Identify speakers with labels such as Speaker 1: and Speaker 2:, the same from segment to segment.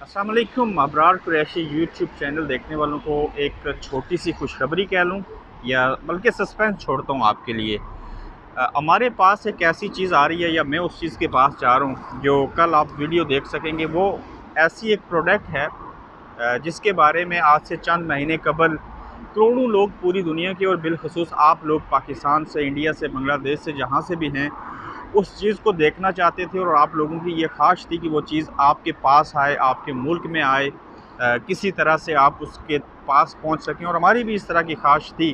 Speaker 1: अस्सलाम वालेकुम। Abrar Qureshi YouTube channel देखने वालों को एक छोटी सी खुशखबरी कह लूँ या बल्कि सस्पेंस छोड़ता हूँ आपके लिए। हमारे पास एक ऐसी चीज़ आ रही है या मैं उस चीज़ के पास जा रहा हूँ जो कल आप वीडियो देख सकेंगे। वो ऐसी एक प्रोडक्ट है जिसके बारे में आज से चंद महीने कबल करोड़ों लोग पूरी दुनिया के और बिलखसूस आप लोग पाकिस्तान से, इंडिया से, बांग्लादेश से, जहाँ से भी हैं, उस चीज़ को देखना चाहते थे और आप लोगों की ये ख्वाहिश थी कि वो चीज़ आपके पास आए, आपके मुल्क में आए, किसी तरह से आप उसके पास पहुंच सकें। और हमारी भी इस तरह की ख्वाहिश थी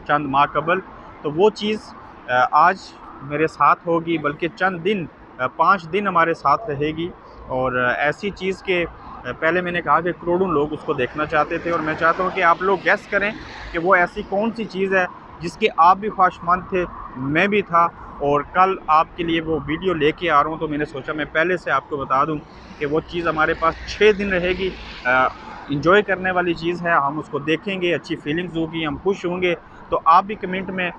Speaker 1: चंद माह कबल। तो वो चीज़ आज मेरे साथ होगी, बल्कि चंद दिन 5 दिन हमारे साथ रहेगी। और ऐसी चीज़ के पहले मैंने कहा कि करोड़ों लोग उसको देखना चाहते थे और मैं चाहता हूँ कि आप लोग गेस करें कि वो ऐसी कौन सी चीज़ है जिसके आप भी ख्वाहिशमंद थे, मैं भी था। और कल आपके लिए वो वीडियो लेके आ रहा हूँ, तो मैंने सोचा मैं पहले से आपको बता दूँ कि वो चीज़ हमारे पास 6 दिन रहेगी। इंजॉय करने वाली चीज़ है, हम उसको देखेंगे, अच्छी फीलिंग्स होगी, हम खुश होंगे। तो आप भी कमेंट में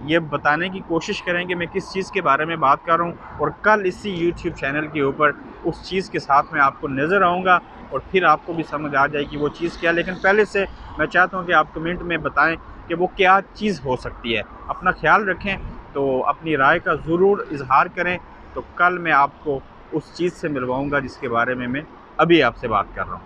Speaker 1: ये बताने की कोशिश करें कि मैं किस चीज़ के बारे में बात कर रहा हूँ, और कल इसी यूट्यूब चैनल के ऊपर उस चीज़ के साथ मैं आपको नज़र आऊँगा और फिर आपको भी समझ आ जाएगी वो चीज़ क्या। लेकिन पहले से मैं चाहता हूँ कि आप कमेंट में बताएं कि वो क्या चीज़ हो सकती है। अपना ख्याल रखें, तो अपनी राय का ज़रूर इज़हार करें। तो कल मैं आपको उस चीज़ से मिलवाऊँगा जिसके बारे में मैं अभी आपसे बात कर रहा हूँ।